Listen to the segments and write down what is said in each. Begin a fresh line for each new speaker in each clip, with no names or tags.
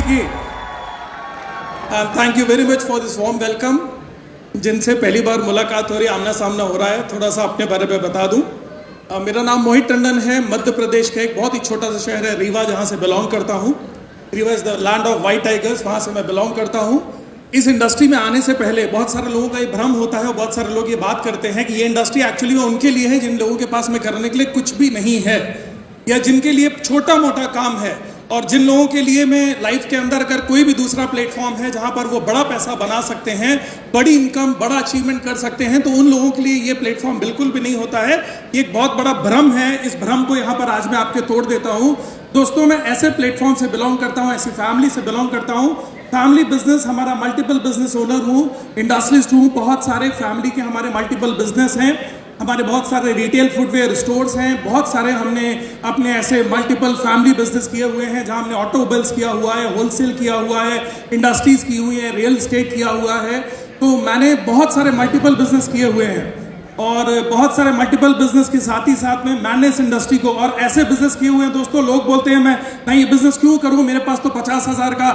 की। Thank you very much for this warm welcome. जिनसे पहली बार मुलाकात हो रही है, आमना सामना हो रहा है, थोड़ा सा अपने बारे में बता दूं। मेरा नाम मोहित टंडन है। मध्य प्रदेश का एक बहुत ही छोटा सा शहर है रीवा, जहां से बिलोंग करता हूं। Rewa is the land of white tigers, वहां से मैं बिलोंग करता हूं। इस इंडस्ट्री में आने से पहले बहुत सारे लोगों का ये भ्रम होता है और बहुत सारे लोग ये बात करते हैं कि ये इंडस्ट्री एक्चुअली में उनके लिए है जिन लोगों के पास में करने के लिए कुछ भी नहीं है, या जिनके लिए छोटा मोटा काम है, और जिन लोगों के लिए में लाइफ के अंदर अगर कोई भी दूसरा प्लेटफॉर्म है जहां पर वो बड़ा पैसा बना सकते हैं, बड़ी इनकम, बड़ा अचीवमेंट कर सकते हैं, तो उन लोगों के लिए ये प्लेटफॉर्म बिल्कुल भी नहीं होता है। ये एक बहुत बड़ा भ्रम है। इस भ्रम को यहाँ पर आज मैं आपके तोड़ देता हूँ। दोस्तों, मैं ऐसे प्लेटफॉर्म से बिलोंग करता हूँ, ऐसी फैमिली से बिलोंग करता हूँ। फैमिली बिजनेस, हमारा मल्टीपल बिजनेस ओनर हूँ, इंडस्ट्रियलिस्ट हूँ। बहुत सारे फैमिली के हमारे मल्टीपल बिजनेस हैं। हमारे बहुत सारे रिटेल फुटवेयर स्टोर्स हैं। बहुत सारे हमने अपने ऐसे मल्टीपल फैमिली बिजनेस किए हुए हैं, जहां हमने ऑटोमोबाइल्स किया हुआ है, होलसेल किया हुआ है, इंडस्ट्रीज की हुई है, रियल एस्टेट किया हुआ है। तो मैंने बहुत सारे मल्टीपल बिजनेस किए हुए हैं, और बहुत सारे मल्टीपल बिजनेस के साथ ही साथ में मैंने इस इंडस्ट्री को और ऐसे बिजनेस किए हुए हैं। दोस्तों, लोग बोलते हैं मैं ये बिजनेस क्यों करूं, मेरे पास तो 50,000 का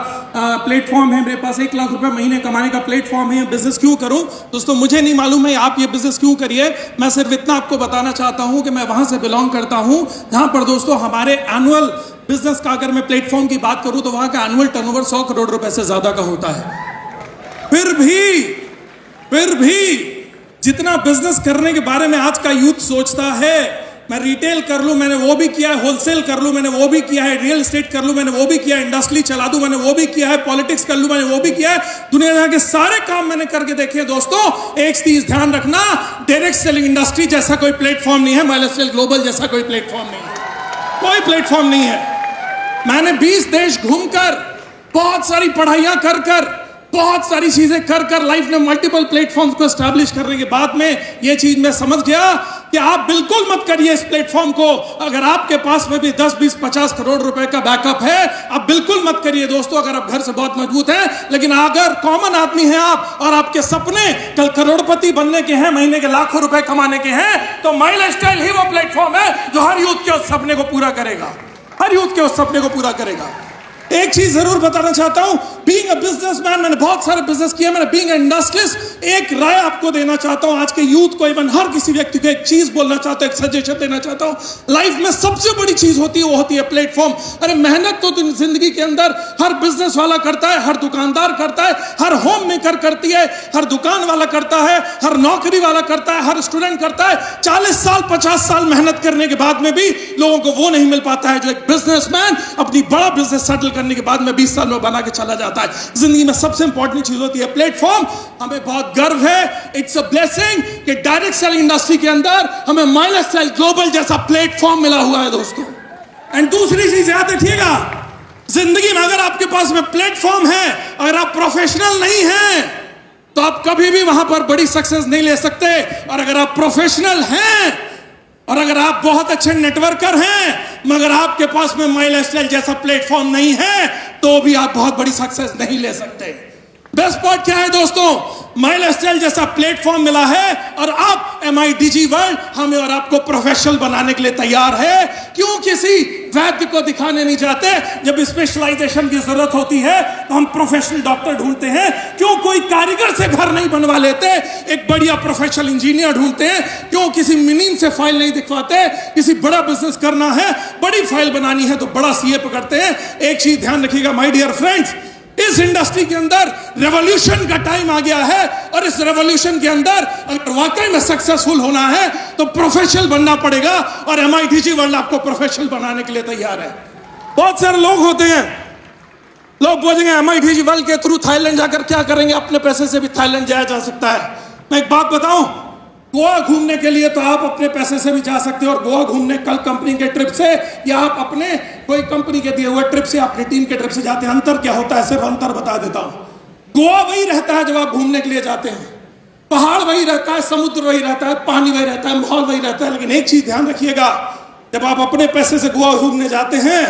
प्लेटफॉर्म है, मेरे पास 1 लाख रुपए महीने कमाने का प्लेटफॉर्म है, बिजनेस क्यों करूं। दोस्तों, मुझे नहीं मालूम है आप ये बिजनेस क्यों करिए। मैं सिर्फ इतना आपको बताना चाहता हूं कि मैं वहां से बिलोंग करता हूं जहां पर दोस्तों हमारे एनुअल बिजनेस का, अगर मैं प्लेटफॉर्म की बात करूं तो वहां का एनुअल टर्नओवर 100 करोड़ रुपए से ज्यादा का होता है। फिर भी जितना बिजनेस करने के बारे में आज का यूथ सोचता है, मैं रिटेल कर लूं, मैंने वो भी किया है, होलसेल कर लूं, मैंने वो भी किया है, रियल एस्टेट कर लूं, मैंने वो भी किया है, इंडस्ट्री चला दूं, मैंने वो भी किया है, पॉलिटिक्स कर लूं, मैंने वो भी किया है। दुनिया के सारे काम मैंने करके देखे। दोस्तों, एक चीज ध्यान रखना, डायरेक्ट सेलिंग इंडस्ट्री जैसा कोई प्लेटफॉर्म नहीं है, माइलस्टाइल ग्लोबल जैसा कोई प्लेटफॉर्म नहीं है, कोई प्लेटफॉर्म नहीं है। मैंने 20 देश घूमकर, बहुत सारी पढ़ाइयां कर बहुत सारी चीजें कर लाइफ में मल्टीपल प्लेटफॉर्म्स को एस्टैब्लिश करने के बाद में ये चीज मैं समझ गया कि आप बिल्कुल मत करिए इस प्लेटफॉर्म को। अगर आपके पास में भी 10, 20, 50 करोड़ रुपए का बैकअप है, आप बिल्कुल मत करिए दोस्तों, अगर आप घर से बहुत मजबूत हैं। लेकिन अगर कॉमन आदमी हैं आप और आपके सपने कल करोड़पति बनने के हैं, महीने के लाखों रुपए कमाने के हैं, तो माइलस्टाइल ही वो प्लेटफॉर्म है जो हर यूथ के उस सपने को पूरा करेगा, हर यूथ के उस सपने को पूरा करेगा। एक चीज जरूर बताना चाहता हूं, बीइंग अ बिजनेसमैन, मैंने बहुत सारे बिजनेस किए, मैंने बीइंग अ इंडस्ट्रियलिस्ट, एक राय आपको देना चाहता हूं, आज के यूथ को, इवन हर किसी व्यक्ति को एक चीज बोलना चाहता हूं, एक सजेशन देना चाहता हूं। लाइफ में सबसे बड़ी चीज होती है, वो होती है प्लेटफॉर्म। अरे मेहनत तो जिंदगी के अंदर हर बिजनेस वाला करता है, हर दुकानदार करता है, हर होम मेकर करती है, हर दुकान वाला करता है, हर नौकरी वाला करता है, हर स्टूडेंट करता है। 40 साल 50 साल मेहनत करने के बाद में भी लोगों को वो नहीं मिल पाता है जो एक बिजनेसमैन अपनी बड़ा बिजनेस सेटल करने के बाद में 20 साल में बना के चला जाता है। जिंदगी में सबसे इंपॉर्टेंट चीज होती है प्लेटफॉर्म। हमें बहुत गर्व है, इट्स अ ब्लेसिंग कि डायरेक्ट सेलिंग इंडस्ट्री के अंदर हमें माइलस्टाइल ग्लोबल जैसा प्लेटफॉर्म मिला हुआ है दोस्तों। एंड दूसरी चीज याद रखिएगा, जिंदगी में अगर आपके पास में प्लेटफॉर्म है, अगर आप प्रोफेशनल नहीं हैं, तो आप कभी भी वहां पर बड़ी सक्सेस नहीं ले सकते। और अगर आप प्रोफेशनल हैं और अगर आप बहुत अच्छे नेटवर्कर हैं, मगर आपके पास में माइलस्टाइल जैसा प्लेटफॉर्म नहीं है, तो भी आप बहुत बड़ी सक्सेस नहीं ले सकते। बेस्ट पार्ट क्या है दोस्तों, माइलस्टाइल जैसा प्लेटफॉर्म मिला है और आप MIDG वर्ल्ड हमें और आपको प्रोफेशनल बनाने के लिए तैयार है। क्यों किसी वैद्य को दिखाने नहीं जाते, जब स्पेशलाइजेशन की जरूरत होती है तो हम प्रोफेशनल डॉक्टर ढूंढते हैं। क्यों कोई कारीगर से घर नहीं बनवा लेते, एक बढ़िया प्रोफेशनल इंजीनियर ढूंढते हैं। क्यों किसी मिनीन से फाइल नहीं दिखवाते, किसी बड़ा बिजनेस करना है, बड़ी फाइल बनानी है तो बड़ा CA पकड़ते हैं। एक चीज ध्यान रखिएगा माय डियर फ्रेंड्स, इस इंडस्ट्री के अंदर रेवोल्यूशन का टाइम आ गया है, और इस रेवोल्यूशन के अंदर अगर वाकई में सक्सेसफुल होना है तो प्रोफेशनल बनना पड़ेगा, और MIDG वर्ल्ड आपको प्रोफेशनल बनाने के लिए तैयार है। बहुत सारे लोग होते हैं, लोग बोलेंगे MIDG वर्ल्ड के थ्रू थाईलैंड जाकर क्या करेंगे, अपने पैसे से भी थाईलैंड जाया जा सकता है। मैं एक बात बताऊं, गोवा घूमने के लिए तो आप अपने पैसे से भी जा सकते हो, और गोवा घूमने कल कंपनी के ट्रिप से, या आप अपने कोई कंपनी के दिए हुए ट्रिप से, अपनी टीम के ट्रिप से जाते हैं। अंतर क्या होता है, सिर्फ अंतर बता देता हूं। गोवा वही रहता है जब आप घूमने के लिए जाते हैं, पहाड़ वही रहता है, समुद्र वही रहता है, पानी वही रहता है, माहौल वही रहता है। लेकिन एक चीज ध्यान रखिएगा, जब आप अपने पैसे से गोवा घूमने जाते हैं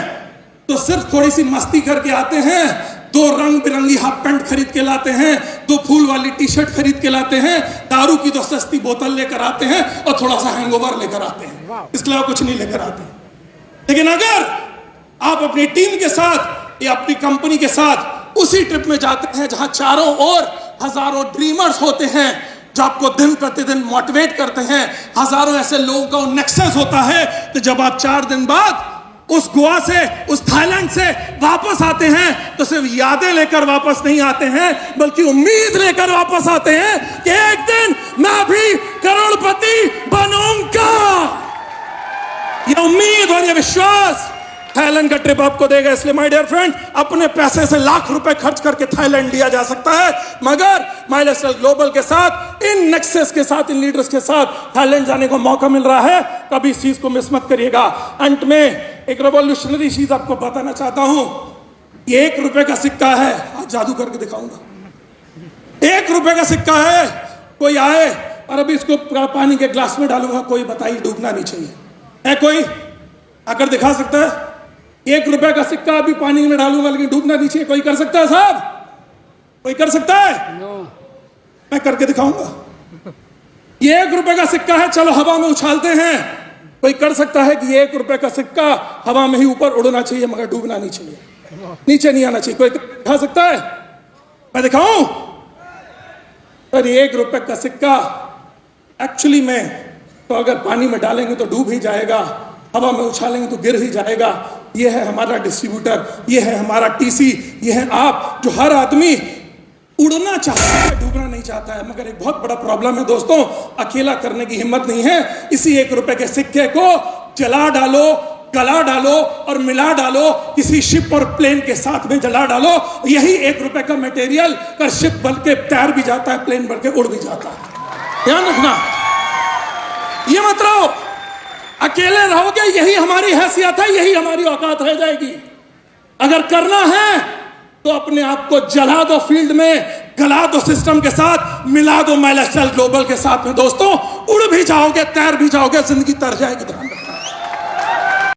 तो सिर्फ थोड़ी सी मस्ती करके आते हैं, 2 रंग बिरंगी हाफ पैंट खरीद के लाते हैं, 2 फूल वाली टी-शर्ट खरीद के लाते हैं, दारू की 2 सस्ती बोतल लेकर आते हैं, और थोड़ा सा हैंगओवर लेकर आते हैं। इसके अलावा कुछ नहीं लेकर आते। लेकिन अगर आप अपनी टीम के साथ ये अपनी कंपनी के साथ उसी ट्रिप में जाते हैं जहां चारों ओर हजारों ड्रीमर्स होते हैं जो आपको दिन प्रतिदिन मोटिवेट करते हैं। हजारों ऐसे लोगों का नेक्सस होता है कि जब आप 4 दिन बाद उस गोवा से, उस थाईलैंड से वापस आते हैं तो सिर्फ यादें लेकर वापस नहीं आते हैं, बल्कि उम्मीद लेकर वापस आते हैं कि एक दिन मैं भी करोड़पति बनूंगा। ये उम्मीद और ये विश्वास थाईलैंड का ट्रिप आपको देगा। इसलिए माय डियर फ्रेंड, अपने पैसे से लाख रुपए खर्च करके थाईलैंड लिया जा सकता है, मगर माय लाइफस्टाइल ग्लोबल के साथ, इन नेक्सस के साथ, इन लीडर्स के साथ थाईलैंड जाने को मौका मिल रहा है। कभी इस चीज को मिस मत करिएगा। अंत में एक रेवोल्यूशनरी चीज आपको बताना चाहता हूं। ये 1 रुपए का सिक्का है, आज जादू करके दिखाऊंगा। 1 रुपए का सिक्का है, कोई आए और अभी इसको पानी के ग्लास में डालूंगा, कोई बताइए डूबना नहीं चाहिए। है कोई आकर दिखा सकता है? 1 रुपए का सिक्का अभी पानी में डालूंगा लेकिन डूबना नहीं चाहिए, कोई कर सकता है साहब? कोई कर सकता है? मैं करके दिखाऊंगा। ये 1 रुपए का सिक्का है, चलो हवा में उछालते हैं। कोई कर सकता है कि 1 रुपए का सिक्का हवा में ही ऊपर उड़ना चाहिए मगर डूबना नहीं चाहिए, नीचे नहीं आना चाहिए? कोई दिखा सकता है? मैं दिखाऊं? अरे 1 रुपए का सिक्का एक्चुअली में तो अगर पानी में डालेंगे तो डूब ही जाएगा, हवा में उछालेंगे तो गिर ही जाएगा। ये है हमारा डिस्ट्रीब्यूटर, ये है हमारा टीसी, ये है आप, जो हर आदमी उड़ना चाहता है, डूबना नहीं चाहता है। मगर एक बहुत बड़ा प्रॉब्लम है दोस्तों, अकेला करने की हिम्मत नहीं है। इसी 1 रुपए के सिक्के को जला डालो, गला डालो और मिला डालो, किसी शिप और प्लेन के साथ में जला डालो। यही 1 रुपए का मटेरियल कर शिप बन के तैर भी जाता है, प्लेन बन के उड़ भी जाता है। ध्यान रखना, ये मत रहो, अकेले रहोगे यही हमारी हैसियत है, यही हमारी औकात रह जाएगी। अगर करना है तो अपने आप को जला दो फील्ड में, गला दो सिस्टम के साथ, मिला दो माय लाइफस्टाइल ग्लोबल के साथ में। दोस्तों, उड़ भी जाओगे, तैर भी जाओगे, जिंदगी तर जाएगी। ध्यान रखना।